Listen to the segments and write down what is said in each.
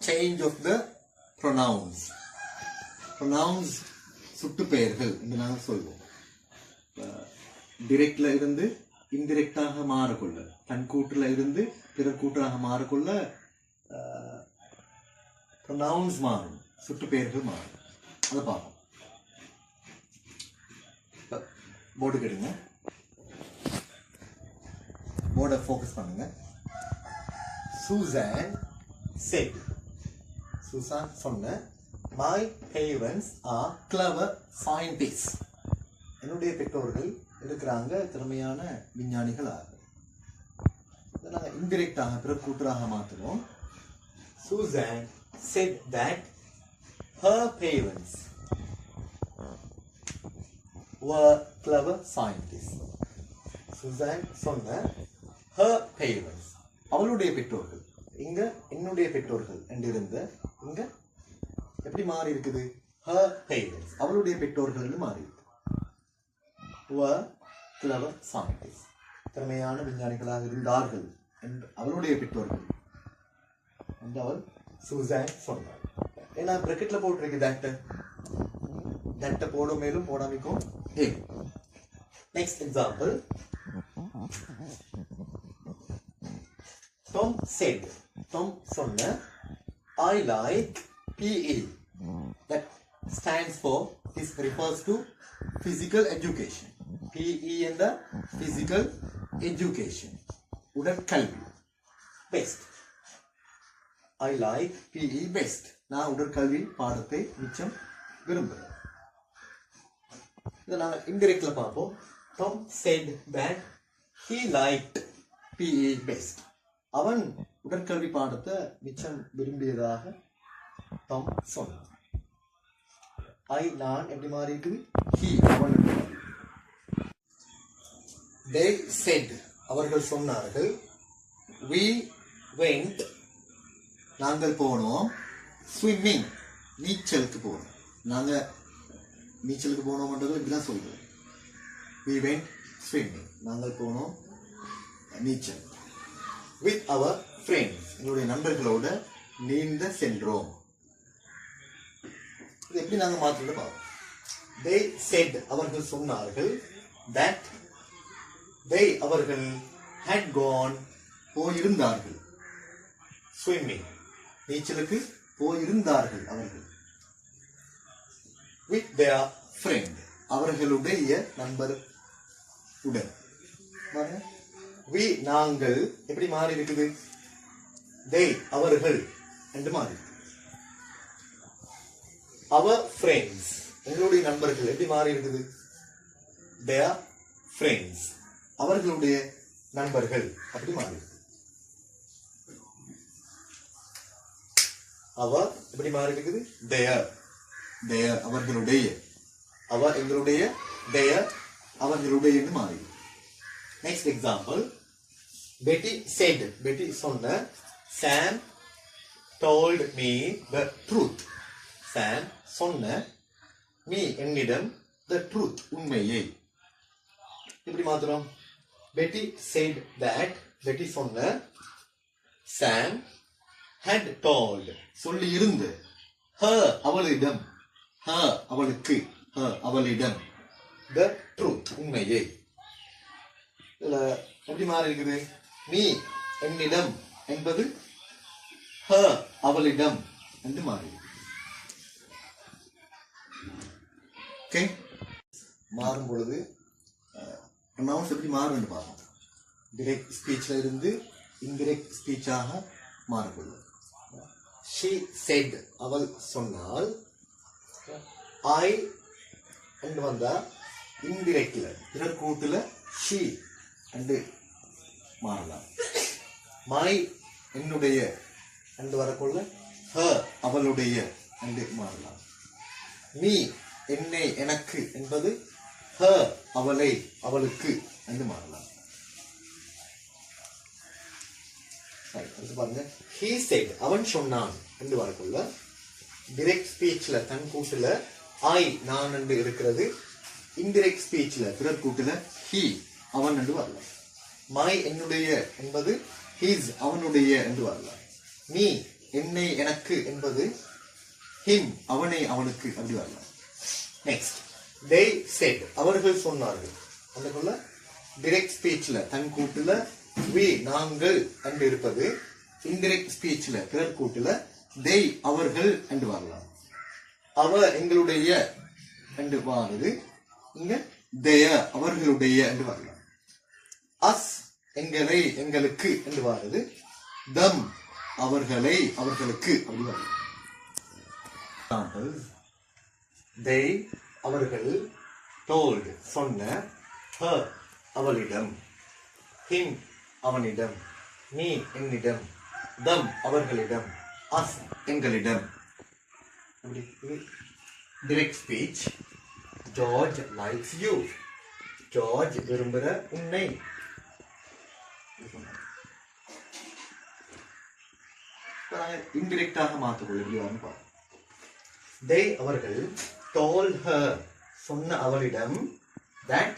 change of the pronouns. Pronouns சுட்டு பெயர்கள் என்று நாங்கள் சொல்வோம். டிரெக்ட்ல இருந்து இன்டிரெக்டாக மாறக்கொள்ள, தன் கூற்றுல இருந்து பிறர் கூற்றாக மாறக்கொள்ள pronouns மாறும், சுட்டு பெயர்கள் மாறும். அதை பார்ப்போம். போர்டு கெடுங்க, போர்டை ஃபோக்கஸ் பண்ணுங்க. Susan said, Susan சொன்ன, my parents are clever scientists. என்னுடைய பெற்றோர்கள் இருக்கிறாங்க திறமையான விஞ்ஞானிகளாக. இதை நாங்கள் இன்டிரெக்டாக பிற கூற்றாக மாற்றுவோம். Susan said that her parents were clever scientists. Susan சொன்ன her parents, அவளுடைய பெற்றோர்கள். இங்க என்னுடைய பெற்றோர்கள் என்றிருந்த இங்க எப்படி மாறி இருக்குது? her parents, அவளுடைய பெற்றோர்கள் என்று மாறி இருக்கு. were clever scientists, திறமையான விஞ்ஞானிகளாக இருந்தார்கள் என்று அவளுடைய பெற்றோர்கள் என்று அவள் சூசான் சொன்னாள். ஏன்னா பிராக்கெட்ல போட்டிருக்கு தட்ட போட மேலும் போடாமிக்கும். Next example. Tom said, Tom சொன்ன, I like PE. That stands for, this refers to physical education. PE என்ற physical education, உடற்கல்வி. Best. I like PE best. நான் உடற்கல்வி பாடத்தை மிச்சம் விரும்புகிறேன். இதை நாங்கள் இன்டிரெக்ட்ல பார்ப்போம். Tom said that he liked PE best. அவன் உடற்கல்வி பாடத்தை மிச்சம் விரும்பியதாக Tom சொன்னான். நான் எப்படி மாறி இருக்குது? he, அவன். they said, அவர்கள் சொன்னார்கள். we went, நாங்கள் போனோம். swimming, நீச்சலுக்கு போனோம். நாங்க நீச்சலுக்கு போனோம்ன்றது இப்படிதான் சொல்றோம். we went swimming, நாங்கள் போனோம் நீச்சல். with our friends, எங்களுடைய நண்பர்களோட நீந்த சென்றோம். இது எப்படி நாங்க மாற்றுறது பார்ப்போம். they said, அவர்கள் சொன்னார்கள். that, they, அவர்கள் had gone, போயிருந்தார்கள். swimming, நீச்சலுக்கு போயிருந்தார்கள் அவர்கள். with their friend, அவர்களுடைய நண்பர் உடன். we, நாங்கள் எப்படி மாறி இருக்குது? they, அவர்கள் என்று மாறி. our friends, எங்களுடைய நண்பர்கள் எப்படி மாறி இருக்குது? their friends, அவர்களுடைய நண்பர்கள் அப்படி மாறி. அவ எப்படி மாறி இருக்குது? their, their, அவர்களுடைய. அவ எங்களுடைய, their, அவர்களுடைய என்று மாறி. Next example. Betty said, Betty சொன்ன, Sam told me the truth. Sam சொன்ன, me, என்னிடம், the truth, உண்மையை. இப்படி மாத்திரம். Betty said that, Betty சொன்ன, Sam had told, சொல்லி இருந்து, her, அவளிடம், her, அவளுக்கு, her, அவளிடம், the truth, உண்மையை. இதுல எப்படி மாறி இருக்குது? me, என்னிடம் என்பது her, அவளிடம் என்று மாறி. ஓகே, மாறும் பொழுது pronouns எப்படி மாறும் என்று பார்ப்போம். direct ஸ்பீச்ல இருந்து indirect ஸ்பீச்சாக மாறப்படும். she said, அவள் சொன்னால். I என்று வந்தா indirectல பிறர் கூட்டுல she என்று மாறலாம். my, என்னுடைய என்று வரக்குள்ள her, அவளுடைய என்று மாறலாம். me, என்னை, எனக்கு என்பது her, அவளை, அவளுக்கு என்று மாறலாம். பாருங்க. he said, அவன் சொன்னான் என்று வரக்குள்ள direct ஸ்பீச்ல தன் கூட்டுல I, நான் என்று இருக்கிறது. indirect ஸ்பீச்ல பிறர் கூட்டுல he, அவன் என்று வரலாம். my, என்னுடைய என்பது his, அவனுடைய என்று வரலாம். me, என்னை எனக்கு என்பது him அவனை அவனுக்கு அப்படி வரலாம். நெக்ஸ்ட் they said அவர்கள் சொன்னார்கள். அதுக்குள்ள direct speechல தன் கூட்டுல we நாங்கள் என்று இருப்பது, indirect speechல பிறர் கூட்டுல they அவர்கள் என்று வரலாம். அவ எங்களுடைய என்று வாருது, இங்க their அவர்களுடைய என்று வரலாம். us எங்களை எங்களுக்கு என்று வாருது, them அவர்களை அவர்களுக்கு அப்படி வரலாம். they அவர்கள் told சொன்ன, her அவளிடம், him அவனிடம், me என்னிடம், them அவர்களிடம், us எங்களிடம். direct speech. George likes you. George விரும்புகிற உன்னை. இன்டிரெக்டாக மாற்றிக்கொள்ள. they அவர்கள் told her சொன்ன அவளிடம் that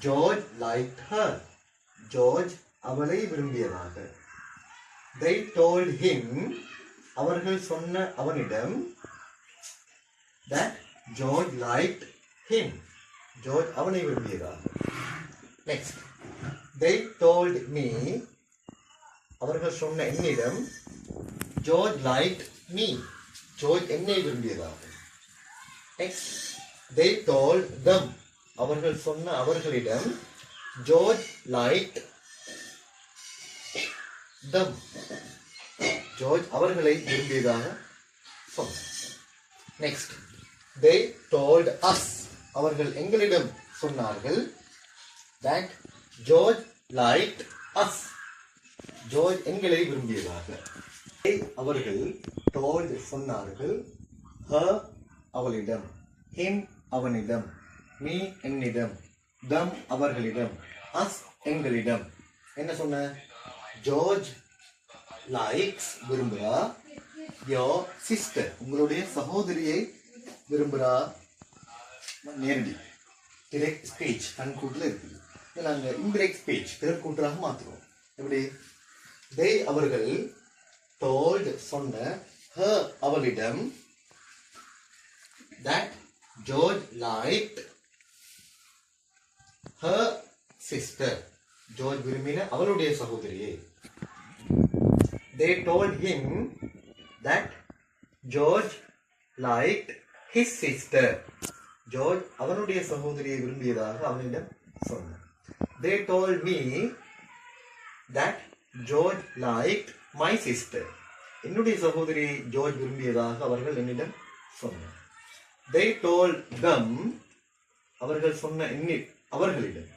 George liked her. George அவளை விரும்பியதாக. they told him அவர்கள் சொன்ன அவனிடம் that George liked him. George அவனை விரும்பியதாக. next they told me அவர்கள் சொன்ன என்னிடம் George liked me. George என்னை விரும்பியதாக. next they told them அவர்கள் சொன்ன அவர்களிடம் George liked them. George அவர்களை விரும்பியதாக சொன்னார். next they told us அவர்கள் எங்களிடம் சொன்னார்கள் that George liked us. George எங்களை விரும்பியதாக. they அவர்கள் told சொன்னார்கள் her அவளிடம், him அவனிடம், me என்னிடம், them அவர்களிடம், us எங்களிடம். என்ன சொன்ன? George likes விரும்புறா your sister உங்களுடைய சகோதரியை விரும்புறா. நேரடி direct speech தன் கூட்டுல இருக்குது. நாங்க indirect speech பிறர் கூட்டுறாக மாற்றுவோம். எப்படி? they அவர்கள் told சொன்ன her அவளிடம் that George liked her sister. George விரும்பின அவளுடைய சகோதரியை. they told him that George liked his sister. George அவனுடைய சகோதரியை விரும்பியதாக அவனிடம் சொன்னார். they told me that George liked my sister. என்னுடைய சகோதரியை ஜார்ஜ் விரும்பியதாக அவர்கள் என்னிடம் சொன்னார். they told them அவர்கள் சொன்ன அவர்களிடம்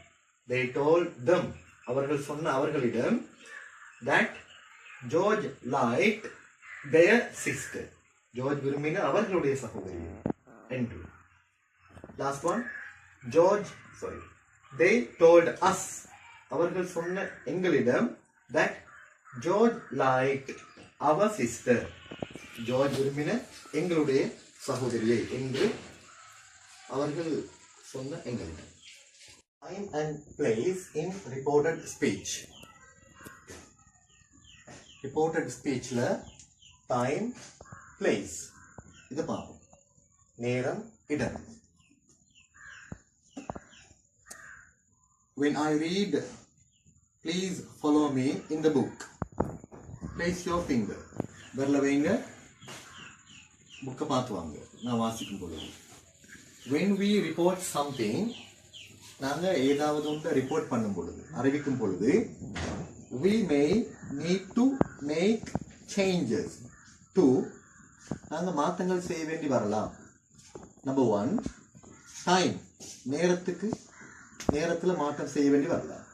they told them அவர்கள் சொன்ன அவர்களிடம் that George liked their sister. George விரும்பின அவர்களுடைய சகோதரியை என்று. last one they told us அவர்கள் சொன்ன எங்களிடம் that George liked our sister. George விரும்பின எங்களுடைய சகோதரியை என்று அவர்கள் சொன்ன எங்களிடம். time and place in reported speech. reported speechல time, place இது பார்ப்போம். நேரம், இடம். when I read, please follow me in the book. place your finger. விரல வைங்க, புக்கை பார்த்து வாங்க நான் வாசிக்கும் பொழுது. when we report something நாங்கள் ஏதாவது ஒன்றை ரிப்போர்ட் பண்ணும் பொழுது, அறிவிக்கும் பொழுது, we may need to make changes to நாங்கள் மாற்றங்கள் செய்ய வேண்டி வரலாம். நம்பர் 1 டைம், நேரத்தில் மாற்றம் செய்ய வேண்டி வரலாம்.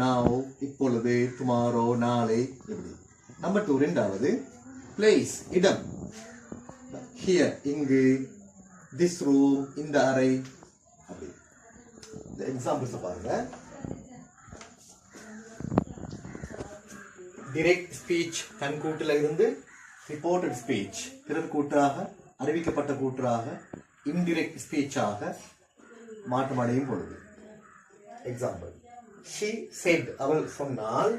now இப்பொழுது, tomorrow நாளை, எப்படி. நம்பர் 2 ரெண்டாவது place, இடம். here இங்கு, this room இந்த அறை, அப்படி. இந்த எக்ஸாம்பிள்ஸ் பாருங்க. direct speech தன் கூட்டுல இருந்து reported speech பிறர் கூற்றாக, அறிவிக்கப்பட்ட கூற்றாக, indirect speech ஆக மாற்றம் அடையும் பொழுது. எக்ஸாம்பிள், she said அவள் சொன்னால்,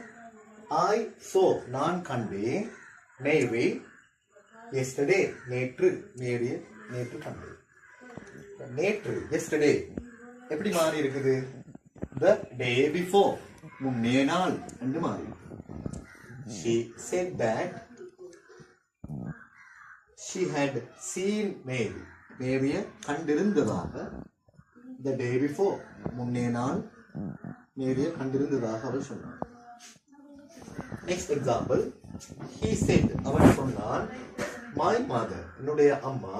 I saw நான் கண்டேன், நேர்வே yesterday நேற்று நேரிய நேற்று கண்டது. நேற்று yesterday எப்படி மாறி இருக்குது? the day before முன்னைய நாள் என்று மாறி இருக்கு. She said that she had seen Mary மேரிய கண்டிருந்ததாக the day before முன்னைய நாள் மேரிய கண்டிருந்ததாக அவள் சொன்னார். நெக்ஸ்ட் எக்ஸாம்பிள், he said அவன் சொன்னான், my mother என்னுடைய அம்மா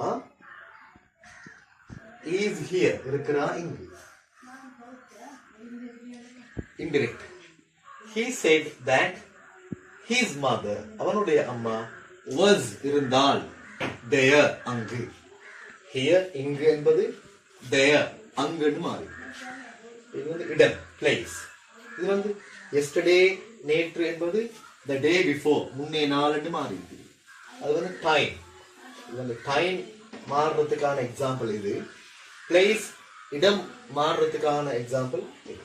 is here இருக்கிறா இங்கு. indirect, he said that his mother அவனுடைய அம்மா was இருந்தால் there அங்கு. here இங்கு என்பது there அங்குன்னு மாறி. இது வந்து இடம் place. இது வந்து yesterday நேற்று என்பது the day before முன்னே நாள் என்று மாறி இருக்கு. அது வந்து டைம். இது வந்து டைம் மாறுறதுக்கான எக்ஸாம்பிள் இது. பிளேஸ் இடம் மாறுறதுக்கான எக்ஸாம்பிள் இது.